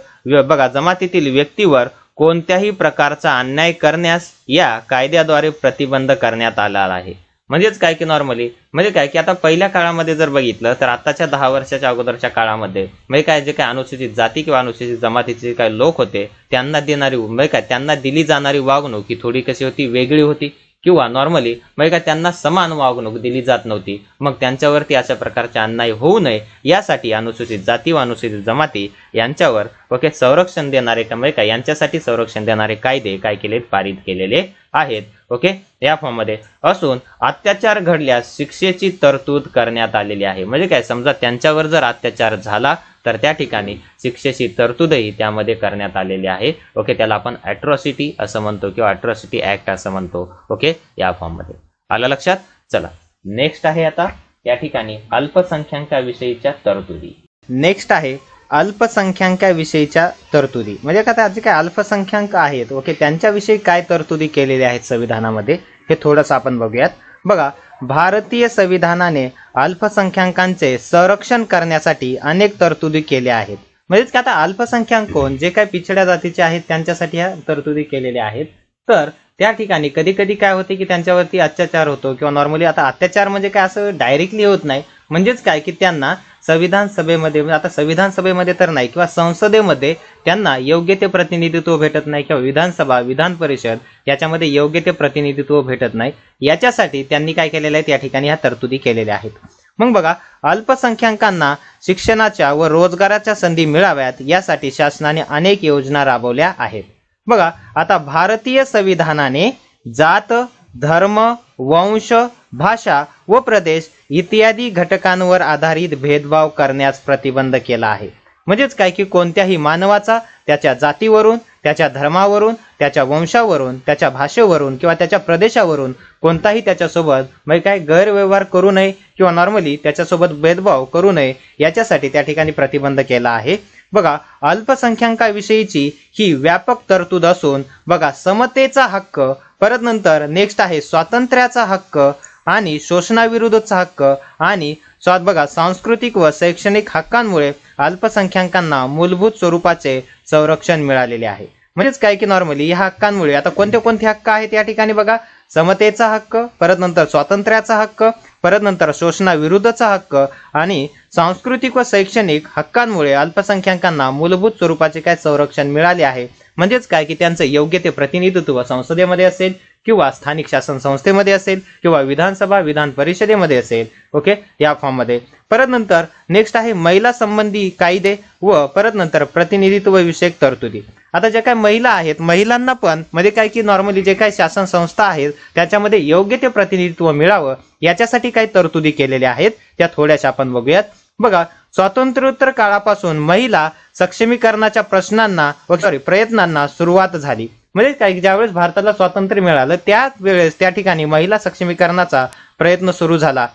S1: जमातीतील व्यक्तीवर कोणत्याही प्रकारचा अन्याय करण्यास या कायद्याद्वारे प्रतिबंध करण्यात आला आहे. म्हणजेच काय की नॉर्मली म्हणजे काय की आता पहिल्या काळामध्ये जर बघितलं तर आताच्या 10 वर्षाच्या अगोदरच्या काळामध्ये म्हणजे काय जे काय अनुसूचित जाती किंवा अनुसूचित जमातीचे काही लोक होते त्यांना त्यांना दिली जाणारी वागणूक ही थोडी कशी होती, वेगळी होती किंवा नॉर्मली म्हणजे काय त्यांना समान वागणूक दिली जात नव्हती. मग त्यांच्यावरती अशा प्रकारचे अन्याय होऊ नये यासाठी अनुसूचित जाती व अनुसूचित जमाती यांच्यावर ओके संरक्षण देणारे म्हणजे काय यांच्यासाठी संरक्षण देणारे कायदे काय केलेत, पारित केलेले आहेत. ओके, या फॉर्म मध्ये असून अत्याचार घडल्यास शिक्षेची तरतूद करण्यात आलेली आहे. म्हणजे काय समजा त्यांच्यावर जर अत्याचार झाला तर त्या ठिकाणी शिक्षेची तरतूदही त्यामध्ये करण्यात आलेली आहे. ओके, त्याला आपण अॅट्रॉसिटी असं म्हणतो किंवा अॅट्रॉसिटी ऍक्ट असं म्हणतो. ओके, या फॉर्म मध्ये आलं लक्षात. चला, नेक्स्ट आहे आता या ठिकाणी अल्पसंख्याकाविषयीच्या तरतुदी. नेक्स्ट आहे अल्पसंख्याकाविषयीच्या तरतुदी. म्हणजे का जे काय अल्पसंख्याक आहेत ओके त्यांच्याविषयी काय तरतुदी केलेल्या आहेत संविधानामध्ये हे थोडंसं आपण बघूयात. बघा, भारतीय संविधानाने अल्पसंख्याकांचे संरक्षण करण्यासाठी अनेक तरतुदी केल्या आहेत. म्हणजेच का आता अल्पसंख्याक कोण, जे काही पिछड्या जातीचे आहेत त्यांच्यासाठी ह्या तरतुदी केलेल्या आहेत. तर त्या ठिकाणी कधी कधी काय होते की त्यांच्यावरती अत्याचार होतो किंवा नॉर्मली आता अत्याचार म्हणजे काय असं डायरेक्टली होत नाही. म्हणजेच काय की त्यांना संविधान सभेमध्ये आता संविधान सभेमध्ये तर नाही किंवा संसदेमध्ये त्यांना योग्य ते प्रतिनिधित्व भेटत नाही किंवा विधानसभा विधान परिषद याच्यामध्ये योग्य ते प्रतिनिधित्व भेटत नाही. याच्यासाठी त्यांनी काय केलेलं आहे या ठिकाणी ह्या तरतुदी केलेल्या आहेत. मग बघा, अल्पसंख्याकांना शिक्षणाच्या व रोजगाराच्या संधी मिळाव्यात यासाठी शासनाने अनेक योजना राबवल्या आहेत. बघा, आता भारतीय संविधानाने जात, धर्म, वंश, भाषा व प्रदेश इत्यादी घटकांवर आधारित भेदभाव करण्यास प्रतिबंध केला आहे. म्हणजेच काय की कोणत्याही मानवाचा त्याच्या जातीवरून, त्याच्या धर्मावरून, त्याच्या वंशावरून, त्याच्या भाषेवरून किंवा त्याच्या प्रदेशावरून कोणताही त्याच्यासोबत म्हणजे काय गैरव्यवहार करू नये किंवा नॉर्मली त्याच्यासोबत भेदभाव करू नये याच्यासाठी त्या ठिकाणी प्रतिबंध केला आहे. बघा, अल्पसंख्याकाविषयीची ही व्यापक तरतूद असून बघा समतेचा हक्क, परत नंतर नेक्स्ट आहे स्वातंत्र्याचा हक्क आणि शोषणाविरुद्धचा हक्क आणि बघा सांस्कृतिक व शैक्षणिक हक्कांमुळे अल्पसंख्याकांना मूलभूत स्वरूपाचे संरक्षण मिळालेले आहे. म्हणजेच काय की नॉर्मली या हक्कांमुळे आता कोणते कोणते हक्क आहेत या ठिकाणी बघा, समतेचा हक्क, परत नंतर स्वातंत्र्याचा हक्क, परत नंतर शोषणाविरुद्धचा हक्क आणि सांस्कृतिक व शैक्षणिक हक्कांमुळे अल्पसंख्याकांना मूलभूत स्वरूपाचे काय संरक्षण मिळाले आहे. म्हणजेच काय की त्यांचं योग्य ते प्रतिनिधित्व संसदेमध्ये असेल किंवा स्थानिक शासन संस्थेमध्ये असेल किंवा विधानसभा विधान परिषदेमध्ये असेल. ओके, या फॉर्म मध्ये. परत नंतर नेक्स्ट आहे महिला संबंधी कायदे व परत नंतर प्रतिनिधित्व विषयक तरतुदी. आता जे काय महिला आहेत, महिलांना पण म्हणजे काय की नॉर्मली जे काही शासन संस्था आहेत त्याच्यामध्ये योग्य ते प्रतिनिधित्व मिळावं याच्यासाठी काही तरतुदी केलेल्या आहेत, त्या थोड्याशा आपण बघूयात. बघा, स्वातंत्र्योत्तर काळापासून महिला सक्षमीकरणाच्या प्रयत्नांना सुरुवात झाली. म्हणजे काय, ज्यावेळेस भारताला स्वातंत्र्य मिळालं त्याच वेळेस त्या ठिकाणी महिला सक्षमीकरणाचा प्रयत्न सुरू झाला.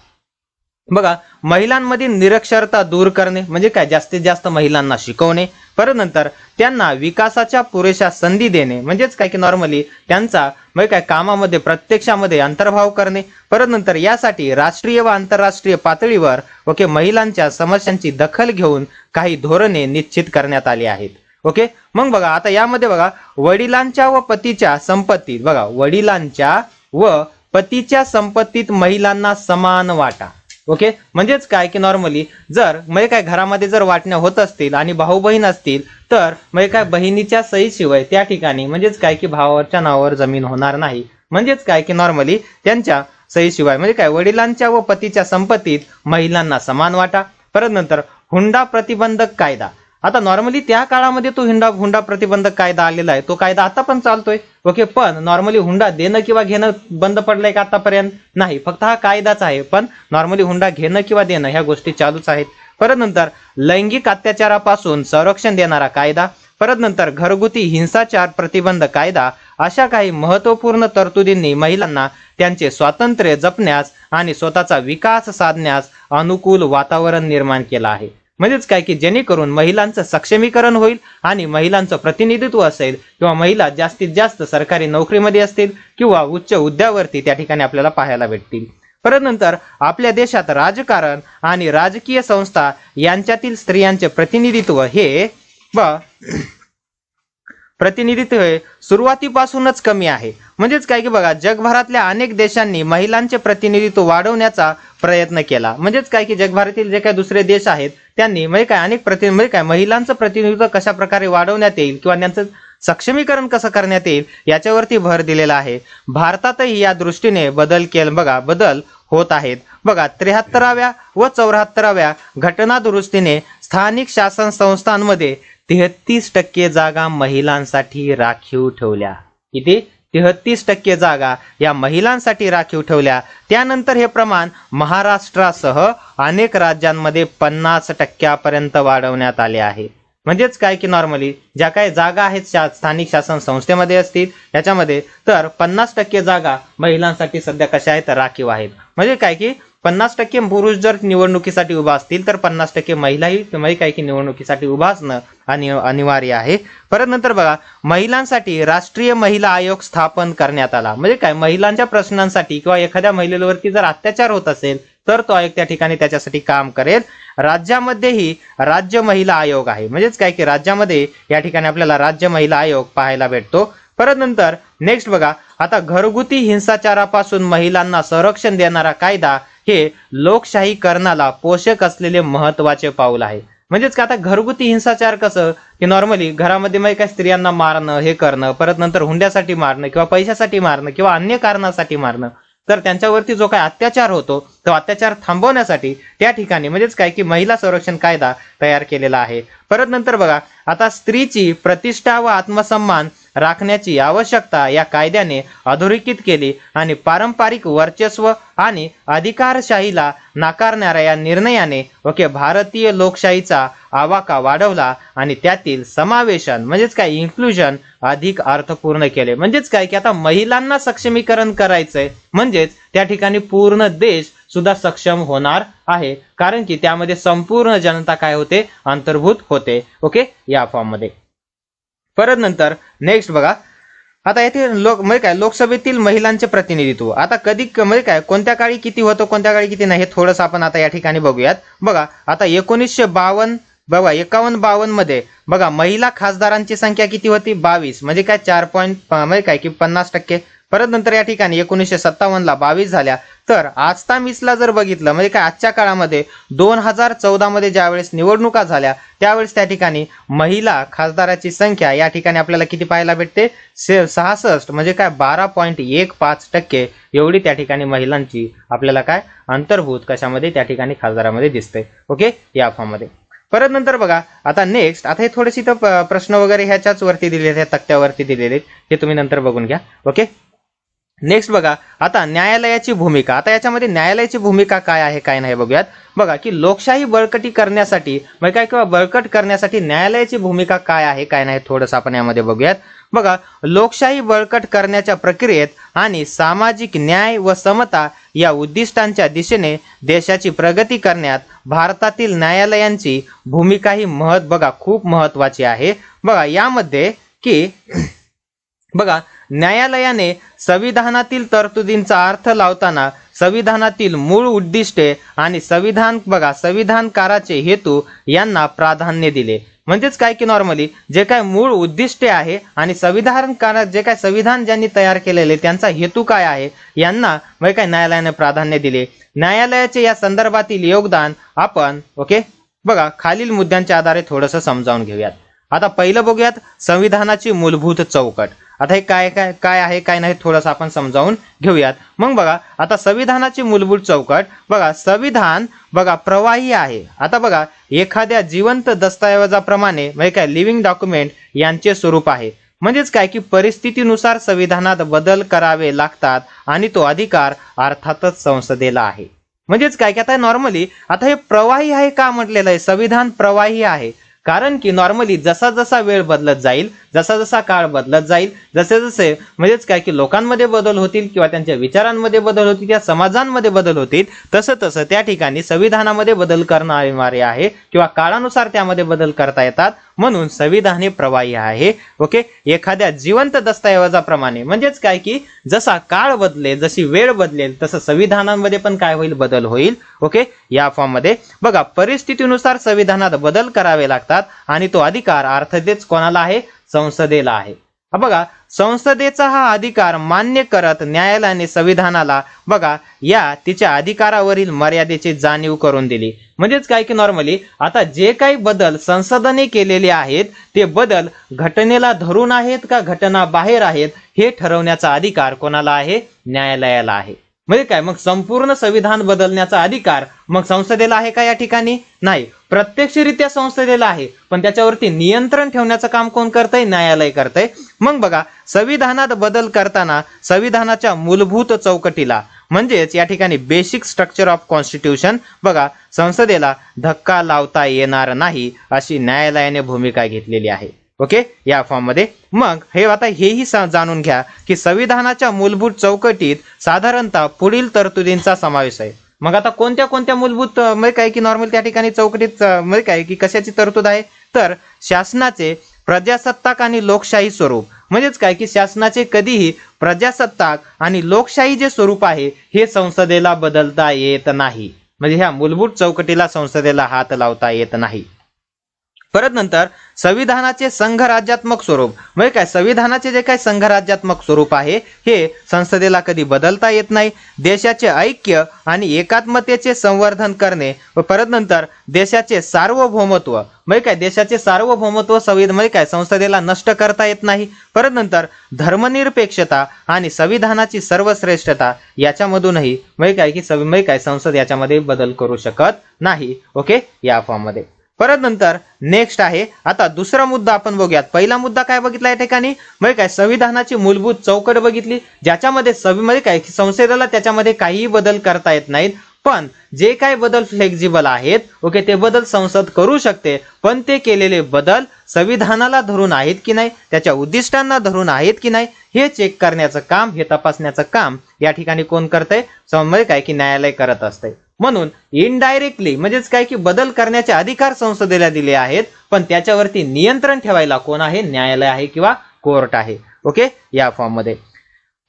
S1: बघा, महिलांमधील निरक्षरता दूर करणे म्हणजे काय, जास्तीत जास्त महिलांना शिकवणे, परत नंतर त्यांना विकासाच्या पुरेशा संधी देणे म्हणजेच काय की नॉर्मली त्यांचा म्हणजे काय कामामध्ये प्रत्यक्षामध्ये अंतर्भाव करणे, परत नंतर यासाठी राष्ट्रीय व आंतरराष्ट्रीय पातळीवर ओके महिलांच्या समस्यांची दखल घेऊन काही धोरणे निश्चित करण्यात आली आहेत. ओके, मग बघा आता यामध्ये बघा वडिलांच्या व पतीच्या संपत्तीत, बघा वडिलांच्या व पतीच्या संपत्तीत महिलांना समान वाटा. ओके, म्हणजेच काय की नॉर्मली जर म्हणजे काय घरामध्ये जर वाटण्या होत असतील आणि भाऊ बहीण असतील तर म्हणजे काय बहिणीच्या सहीशिवाय त्या ठिकाणी म्हणजेच काय की भावाच्या नावावर जमीन होणार नाही. म्हणजेच काय की नॉर्मली त्यांच्या सहीशिवाय म्हणजे काय वडिलांच्या व पतीच्या संपत्तीत महिलांना समान वाटा. परत नंतर हुंडा प्रतिबंधक कायदा. आता नॉर्मली त्या काळामध्ये तो हुंडा प्रतिबंधक कायदा आलेला आहे, तो कायदा आता पण चालतोय. ओके, पण नॉर्मली हुंडा देणं किंवा घेणं बंद पडलंय का आतापर्यंत? नाही, फक्त हा कायदाच आहे, पण नॉर्मली हुंडा घेणं किंवा देणं ह्या गोष्टी चालूच आहेत. परत नंतर लैंगिक अत्याचारापासून संरक्षण देणारा कायदा, परत नंतर घरगुती हिंसाचार प्रतिबंध कायदा, अशा काही महत्त्वपूर्ण तरतुदींनी महिलांना त्यांचे स्वातंत्र्य जपण्यास आणि स्वतःचा विकास साधण्यास अनुकूल वातावरण निर्माण केलं आहे. म्हणजेच काय की जेणेकरून महिलांचं सक्षमीकरण होईल आणि महिलांचं प्रतिनिधित्व असेल किंवा महिला जास्तीत जास्त सरकारी नोकरीमध्ये असतील किंवा उच्च हुद्द्यावरती त्या ठिकाणी आपल्याला पाहायला भेटतील. परत नंतर आपल्या देशात राजकारण आणि राजकीय संस्था यांच्यातील स्त्रियांचे प्रतिनिधित्व हे सुरुवातीपासूनच कमी आहे. म्हणजेच काय की बघा जगभरातल्या अनेक देशांनी महिलांचे प्रतिनिधित्व वाढवण्याचा प्रयत्न केला. म्हणजेच काय की जगभरातील जे काही दुसरे देश आहेत त्यांनी म्हणजे काय अनेक महिलांचं प्रतिनिधित्व कशा प्रकारे वाढवण्यात येईल किंवा त्यांचं सक्षमीकरण कसं करण्यात येईल याच्यावरती भर दिलेला आहे. भारतातही या दृष्टीने बदल होत आहेत. बघा 73व्या व 74व्या घटना दुरुस्तीने स्थानिक शासन संस्थांमध्ये 33% जागा महिलांसाठी राखीव ठेवल्या. किती? 33% जागा या महिलांसाठी राखीव ठेवल्या. त्यानंतर हे प्रमाण महाराष्ट्रासह अनेक राज्यांमध्ये 50% वाढवण्यात आले आहे. म्हणजेच काय की नॉर्मली ज्या काही जागा आहेत स्थानिक शासन संस्थेमध्ये असतील त्याच्यामध्ये तर 50% जागा महिलांसाठी सध्या कशा आहेत? राखीव आहेत. म्हणजे काय की 50% पुरुष जर निवडणुकीसाठी उभा असतील तर 50% महिलाही काय की निवडणुकीसाठी उभा असणं अनिवार्य आहे. परत नंतर बघा महिलांसाठी राष्ट्रीय महिला आयोग स्थापन करण्यात आला. म्हणजे काय महिलांच्या प्रश्नांसाठी किंवा एखाद्या महिलेवरती जर अत्याचार होत असेल तर तो आयोग त्या ठिकाणी त्याच्यासाठी काम करेल. राज्यामध्येही राज्य महिला आयोग आहे. म्हणजेच काय की राज्यामध्ये या ठिकाणी आपल्याला राज्य महिला आयोग पाहायला भेटतो. परत नंतर नेक्स्ट बघा आता घरगुती हिंसाचारापासून महिलांना संरक्षण देणारा कायदा हे लोकशाहीकरणाला पोषक असलेले महत्वाचे पाऊल आहे. म्हणजेच का आता घरगुती हिंसाचार कसं की नॉर्मली घरामध्ये मग काय स्त्रियांना मारणं हे करणं, परत नंतर हुंड्यासाठी मारणं किंवा पैशासाठी मारणं किंवा अन्य कारणासाठी मारणं, तर त्यांच्यावरती जो काय अत्याचार होतो तो अत्याचार थांबवण्यासाठी त्या ठिकाणी म्हणजेच काय की महिला संरक्षण कायदा तयार केलेला आहे. परत नंतर बघा आता स्त्रीची प्रतिष्ठा व आत्मसन्मान राखण्याची आवश्यकता या कायद्याने अधोरेखित केली आणि पारंपरिक वर्चस्व आणि अधिकारशाहीला नाकारणाऱ्या या निर्णयाने भारतीय लोकशाहीचा आवाका वाढवला आणि त्यातील समावेशन म्हणजेच काय इन्क्लुजन अधिक अर्थपूर्ण केले. म्हणजेच काय की आता महिलांना सक्षमीकरण करायचंय म्हणजेच त्या ठिकाणी पूर्ण देश सुद्धा सक्षम होणार आहे, कारण की त्यामध्ये संपूर्ण जनता काय होते अंतर्भूत होते. ओके, या फॉर्म मध्ये. परत नंतर नेक्स्ट बघा, आता येथे लोकसभेतील महिलांचे प्रतिनिधित्व आता कधी कोणत्या काळी किती होतं कोणत्या काळी किती नाही हे थोडंसं आपण आता या ठिकाणी बघूयात. बघा आता 1952 मध्ये बघा महिला खासदारांची संख्या किती होती 22 म्हणजे काय 4.50%. परत नंतर या ठिकाणी 1957 ला 22 झाल्या. तर आजतामिसला जर बघितलं म्हणजे काय आजच्या काळामध्ये 2014 मध्ये ज्यावेळेस निवडणुका झाल्या त्यावेळेस त्या ठिकाणी महिला खासदाराची संख्या या ठिकाणी आपल्याला किती पाहायला भेटते 66 म्हणजे काय 12.15% एवढी त्या ठिकाणी महिलांची आपल्याला काय अंतर्भूत कशामध्ये त्या ठिकाणी खासदारामध्ये दिसते. ओके, या फॉर्म मध्ये. परत नंतर बघा आता नेक्स्ट आता हे थोडेसे प्रश्न वगैरे ह्याच्याच वरती दिलेले आहेत तक्त्यावरती दिलेले हे तुम्ही नंतर बघून घ्या. ओके, नेक्स्ट बघा आता न्यायालयाची भूमिका. आता याच्यामध्ये न्यायालयाची भूमिका काय आहे काय नाही बघूयात. बघा की लोकशाही बळकटी करण्यासाठी किंवा बळकट करण्यासाठी न्यायालयाची भूमिका काय आहे काय नाही थोडंसं आपण यामध्ये बघूयात. बघा लोकशाही बळकट करण्याच्या प्रक्रियेत आणि सामाजिक न्याय व समता या उद्दिष्टांच्या दिशेने देशाची प्रगती करण्यात भारतातील न्यायालयांची भूमिका ही खूप महत्वाची आहे. बघा यामध्ये की बघा न्यायालयाने संविधानातील तरतुदींचा अर्थ लावताना संविधानातील मूळ उद्दिष्टे आणि संविधानकाराचे हेतू यांना प्राधान्य दिले. म्हणजेच काय की नॉर्मली जे काय मूळ उद्दिष्टे आहे आणि संविधानकार जे काय संविधान ज्यांनी तयार केलेले त्यांचा हेतू काय आहे यांना न्यायालयाने प्राधान्य दिले. न्यायालयाचे या संदर्भातील योगदान आपण बघा खालील मुद्द्यांच्या आधारे थोडंसं समजावून घेऊयात. आता पहिलं बघूयात संविधानाची मूलभूत चौकट. आता हे काय आहे काय नाही थोडंसं आपण समजावून घेऊयात. मग बघा आता संविधानाची मूलभूत चौकट. बघा संविधान प्रवाही आहे. आता बघा एखाद्या जिवंत दस्तऐवजाप्रमाणे लिव्हिंग डॉक्युमेंट यांचे स्वरूप आहे. म्हणजेच काय की परिस्थितीनुसार संविधानात बदल करावे लागतात आणि तो अधिकार अर्थातच संसदेला आहे. म्हणजेच काय की आता नॉर्मली आता हे प्रवाही आहे का म्हटलेलं आहे संविधान प्रवाही आहे कारण की नॉर्मली जसा जसा वेळ बदलत जाईल जसा जसा काळ बदलत जाईल जसे जसे म्हणजेच काय की लोकांमध्ये बदल होतील किंवा त्यांच्या विचारांमध्ये बदल होतील या समाजांमध्ये बदल होतील तसं तसं त्या ठिकाणी संविधानामध्ये बदल करणारे आहे किंवा काळानुसार त्यामध्ये बदल करता येतात. म्हणून संविधान हे प्रवाही आहे. ओके, एखाद्या जिवंत दस्तऐवजाप्रमाणे म्हणजेच काय की जसा काळ बदलेल जशी वेळ बदलेल तसं संविधानामध्ये पण काय होईल बदल होईल. ओके, या फॉर्म मध्ये बघा परिस्थितीनुसार संविधानात बदल करावे लागतात आणि तो अधिकार अर्थातच कोणाला आहे संसदेला आहे. बघा संसदेचा हा अधिकार मान्य करत न्यायालयाने संविधानाला या तिच्या अधिकारावरील मर्यादेची जाणीव करून दिली. म्हणजेच काय की नॉर्मली आता जे काही बदल संसदेने केलेले आहेत ते बदल घटनेला धरून आहेत का घटना बाहेर आहेत हे ठरवण्याचा अधिकार कोणाला आहे न्यायालयाला आहे. म्हणजे काय मग संपूर्ण संविधान बदलण्याचा अधिकार मग संसदेला आहे का या ठिकाणी नाही. प्रत्यक्षरित्या संसदेला आहे पण त्याच्यावरती नियंत्रण ठेवण्याचं काम कोण करतंय न्यायालय करतंय. मग बघा संविधानात बदल करताना संविधानाच्या मूलभूत चौकटीला म्हणजेच या ठिकाणी बेसिक स्ट्रक्चर ऑफ कॉन्स्टिट्यूशन संसदेला धक्का लावता येणार नाही अशी न्यायालयाने भूमिका घेतलेली आहे. ओके, या फॉर्म मध्ये मग हे आता हेही जाणून घ्या की संविधानाच्या मूलभूत चौकटीत साधारणतः पुढील तरतुदींचा समावेश आहे. मग आता कोणत्या कोणत्या मूलभूत काय की नॉर्मल त्या ठिकाणी चौकटीत काय की कशाची तरतूद आहे तर शासनाचे प्रजासत्ताक आणि लोकशाही स्वरूप. म्हणजेच काय की शासनाचे कधीही प्रजासत्ताक आणि लोकशाही जे स्वरूप आहे हे संसदेला बदलता येत नाही. म्हणजे ह्या मूलभूत चौकटीला संसदेला हात लावता येत नाही. परत नंतर संविधानाचे संघराज्यात्मक स्वरूप म्हणजे काय संविधानाचे जे काही संघराज्यात्मक स्वरूप आहे हे संसदेला कधी बदलता येत नाही. देशाचे ऐक्य आणि एकात्मतेचे संवर्धन करणे व परत नंतर देशाचे सार्वभौमत्व म्हणजे काय देशाचे सार्वभौमत्व संसदेला नष्ट करता येत नाही. परत नंतर धर्मनिरपेक्षता आणि संविधानाची सर्वश्रेष्ठता याच्यामधूनही म्हणजे काय की संसद याच्यामध्ये बदल करू शकत नाही. ओके, या फॉर्म मध्ये. परत नंतर नेक्स्ट आहे आता दुसरा मुद्दा आपण बघूयात. पहिला मुद्दा काय बघितला या ठिकाणी म्हणजे काय संविधानाची मूलभूत चौकट बघितली, ज्याच्यामध्ये म्हणजे काय संसदेला त्याच्यामध्ये काहीही बदल करता येत नाहीत, पण जे काही बदल फ्लेक्झिबल आहेत ओके ते बदल संसद करू शकते, पण ते केलेले बदल संविधानाला धरून आहेत की नाही, त्याच्या उद्दिष्टांना धरून आहेत की नाही हे चेक करण्याचं काम, हे तपासण्याचं काम या ठिकाणी कोण करतंय, म्हणजे काय की न्यायालय करत असते. म्हणून इनडायरेक्टली म्हणजेच काय की बदल करण्याचे अधिकार संसदेला दिले आहेत, पण त्याच्यावरती नियंत्रण ठेवायला कोण आहे, न्यायालय आहे किंवा कोर्ट आहे. ओके या फॉर्म मध्ये.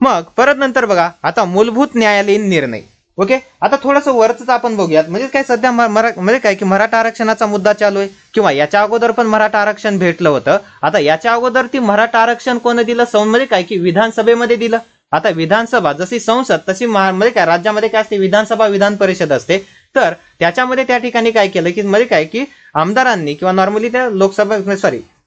S1: मग परत नंतर बघा आता मूलभूत न्यायालयीन निर्णय. ओके आता थोडंसं वरच आपण बघूयात. म्हणजे काय सध्या म्हणजे काय की मराठा आरक्षणाचा मुद्दा चालू आहे, किंवा याच्या अगोदर पण मराठा आरक्षण भेटलं होतं. आता याच्या अगोदर ती मराठा आरक्षण कोण दिलं, म्हणजे काय की विधानसभेमध्ये दिलं. आता विधानसभा जशी संसद तशी म्हणजे काय राज्यामध्ये काय असते, विधानसभा विधान परिषद असते. तर त्याच्यामध्ये त्या ठिकाणी काय केलं की म्हणजे काय की आमदारांनी किंवा नॉर्मली त्या लोकसभा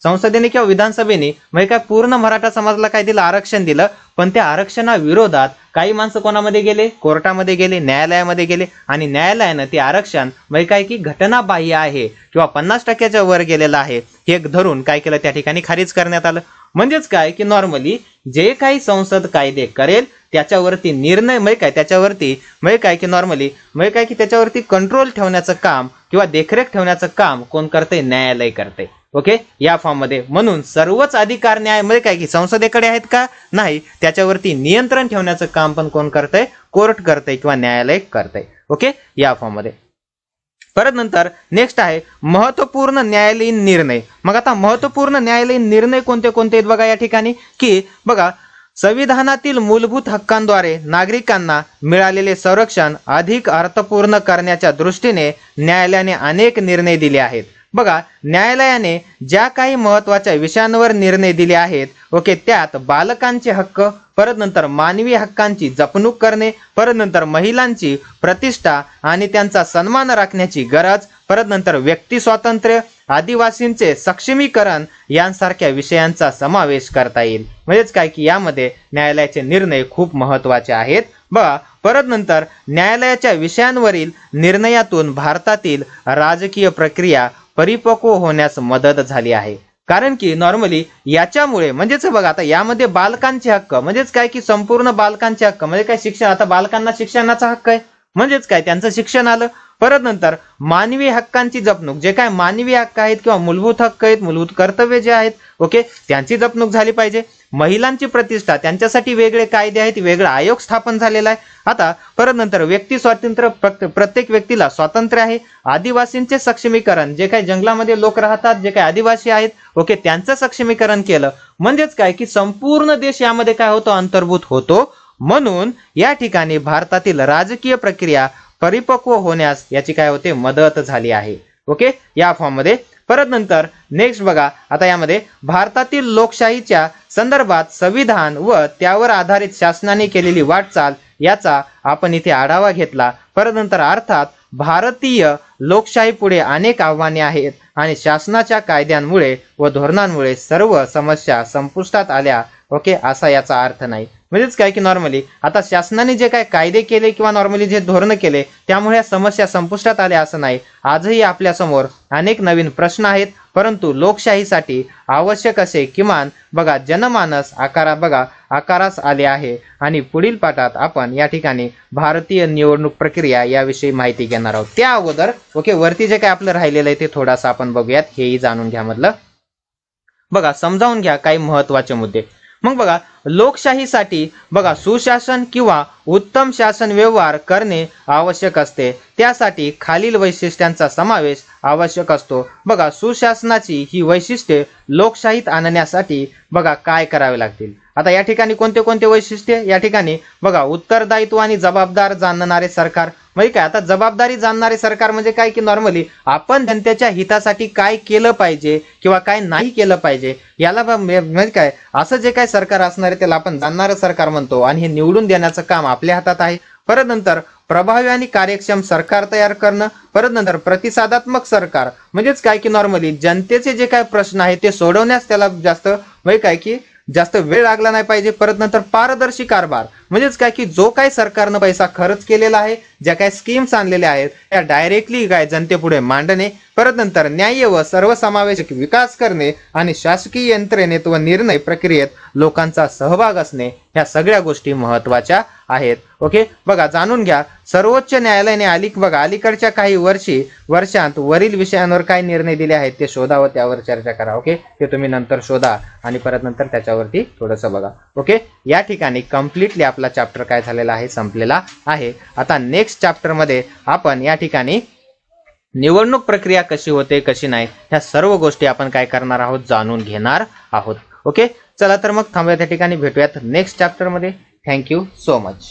S1: संसदेने किंवा विधानसभेने म्हणजे काय पूर्ण मराठा समाजाला काय दिलं, आरक्षण दिलं. पण त्या आरक्षणाविरोधात काही माणसं कोणामध्ये गेले, कोर्टामध्ये गेले, न्यायालयामध्ये गेले, आणि न्यायालयानं ते आरक्षण म्हणजे काय की घटनाबाह्य आहे किंवा 50% वर गेलेलं आहे हे धरून काय केलं, त्या ठिकाणी खारिज करण्यात आलं. म्हणजेच काय की नॉर्मली जे काही संसद कायदे करेल त्याच्यावरती निर्णय म्हणजे काय त्याच्यावरती म्हणजे काय की नॉर्मली म्हणजे काय की त्याच्यावरती कंट्रोल ठेवण्याचं काम किंवा देखरेख ठेवण्याचं काम कोण करते, न्यायालय करते. ओके या फॉर्म मध्ये. म्हणून सर्वच अधिकार न्याय म्हणजे काय की संसदेकडे आहेत का, नाही, त्याच्यावरती नियंत्रण ठेवण्याचं काम पण कोण करतंय, कोर्ट करतंय किंवा न्यायालय करतंय. ओके या फॉर्म मध्ये. परत नंतर नेक्स्ट आहे महत्वपूर्ण न्यायालयीन निर्णय. मग आता महत्वपूर्ण न्यायालयीन निर्णय कोणते कोणते आहेत बघा या ठिकाणी, की बघा संविधानातील मूलभूत हक्कांद्वारे नागरिकांना मिळालेले संरक्षण अधिक अर्थपूर्ण करण्याच्या दृष्टीने न्यायालयाने अनेक निर्णय दिले आहेत. बघा न्यायालयाने ज्या काही महत्वाच्या विषयांवर निर्णय दिले आहेत ओके त्यात बालकांचे हक्क, परत नंतर मानवी हक्कांची जपणूक करणे, परत नंतर महिलांची प्रतिष्ठा आणि त्यांचा सन्मान राखण्याची गरज, परत नंतर व्यक्ती स्वातंत्र्य, आदिवासींचे सक्षमीकरण यांसारख्या विषयांचा समावेश करता येईल. म्हणजेच काय की यामध्ये न्यायालयाचे निर्णय खूप महत्वाचे आहेत. बघा परत नंतर न्यायालयाच्या विषयांवरील निर्णयातून भारतातील राजकीय प्रक्रिया परिपक्व होण्यास मदत झाली आहे. कारण की नॉर्मली याच्यामुळे म्हणजेच बघा आता यामध्ये बालकांचे हक्क म्हणजेच काय की संपूर्ण बालकांचे हक्क म्हणजे काय शिक्षण, आता बालकांना शिक्षणाचा हक्क आहे म्हणजेच काय त्यांचं शिक्षण आलं. परत नंतर मानवी हक्कांची जपणूक, जे काय मानवी हक्क आहेत किंवा मूलभूत हक्क आहेत, मूलभूत कर्तव्य जे आहेत ओके त्यांची जपणूक झाली पाहिजे. महिलांची प्रतिष्ठा, त्यांच्यासाठी वेगळे कायदे आहेत, वेगळा आयोग स्थापन झालेला आहे. आता परत नंतर व्यक्ती स्वातंत्र्य, प्रत्येक व्यक्तीला स्वातंत्र्य आहे. आदिवासींचे सक्षमीकरण, जे काही जंगलामध्ये लोक राहतात, जे काही आदिवासी आहेत ओके त्यांचं सक्षमीकरण केलं. म्हणजेच काय की संपूर्ण देश यामध्ये काय होतो, अंतर्भूत होतो. म्हणून या ठिकाणी भारतातील राजकीय प्रक्रिया परिपक्व होण्यास याची काय होते, मदत झाली आहे. ओके या फॉर्म मध्ये. परत नंतर नेक्स्ट बघा आता यामध्ये भारतातील लोकशाहीच्या संदर्भात संविधान व त्यावर आधारित शासनाने केलेली वाटचाल याचा आपण इथे आढावा घेतला. परत नंतर अर्थात भारतीय लोकशाही पुढे अनेक आव्हाने आहेत आणि शासनाच्या कायद्यांमुळे व धोरणांमुळे सर्व समस्या संपुष्टात आल्या ओके असा याचा अर्थ नाही. म्हणजेच काय की नॉर्मली आता शासनाने जे काय कायदे केले किंवा नॉर्मली जे धोरण केले त्यामुळे समस्या संपुष्टात आल्या असं नाही. आजही आपल्या समोर अनेक नवीन प्रश्न आहेत, परंतु लोकशाहीसाठी आवश्यक असे किमान बघा जनमानस आकारास आले आहे. आणि पुढील पाठात आपण या ठिकाणी भारतीय निवडणूक प्रक्रिया याविषयी माहिती घेणार आहोत. त्या अगोदर ओके वरती जे काय आपलं राहिलेलं आहे ते थोडासा आपण बघूयात, हेही जाणून घ्या मधलं. बघा समजावून घ्या काही महत्वाचे मुद्दे. मग बघा लोकशाहीसाठी बघा सुशासन किंवा उत्तम शासन व्यवहार करणे आवश्यक असते. त्यासाठी खालील वैशिष्ट्यांचा समावेश आवश्यक असतो. बघा सुशासनाची ही वैशिष्ट्ये लोकशाहीत आणण्यासाठी बघा काय करावे लागतील. आता या ठिकाणी कोणते कोणते वैशिष्ट्य या ठिकाणी बघा उत्तरदायित्व आणि जबाबदार जाणणारे सरकार. म्हणजे काय आता जबाबदारी जाणणारे सरकार म्हणजे काय की नॉर्मली आपण जनतेच्या हितासाठी काय केलं पाहिजे किंवा काय नाही केलं पाहिजे याला म्हणजे काय असं जे काय सरकार असणार आहे त्याला आपण जाणणारं सरकार म्हणतो आणि हे निवडून देण्याचं काम आपल्या हातात आहे. परत नंतर प्रभावी आणि कार्यक्षम सरकार तयार करणं. परत नंतर प्रतिसादात्मक सरकार म्हणजेच काय की नॉर्मली जनतेचे जे काय प्रश्न आहेत ते सोडवण्यास त्याला जास्त म्हणजे काय की
S2: जास्त वेळ लागला नाही पाहिजे. परत नंतर पारदर्शी कारभार म्हणजेच काय की जो काय सरकारनं पैसा खर्च केलेला आहे, ज्या काय स्कीम्स आणलेल्या आहेत त्या डायरेक्टली काय जनतेपुढे मांडणे. परत नंतर न्याय्य व सर्वसमावेशक विकास करणे आणि शासकीय यंत्रणेत व निर्णय प्रक्रियेत लोकांचा सहभाग असणे, ह्या सगळ्या गोष्टी महत्वाच्या आहेत. ओके, बघा जाणून घ्या सर्वोच्च न्यायालयाने अलीकडच्या काही वर्षांत वरील विषयांवर काय निर्णय दिले आहेत ते शोधा व त्यावर चर्चा करा. ओके, ते तुम्ही नंतर शोधा आणि परत नंतर त्याच्यावरती थोडंसं बघा. ओके, या ठिकाणी कम्प्लिटली आपला चॅप्टर काय झालेला आहे, संपलेला आहे. आता नेक्स्ट चॅप्टर मध्ये आपण या ठिकाणी निवडणूक प्रक्रिया कशी होते कशी नाही ह्या सर्व गोष्टी आपण काय करणार आहोत, जाणून घेणार आहोत. ओके, चला तर मग थांबूया त्या ठिकाणी, भेटूयात नेक्स्ट चॅप्टर मध्ये. Thank you so much.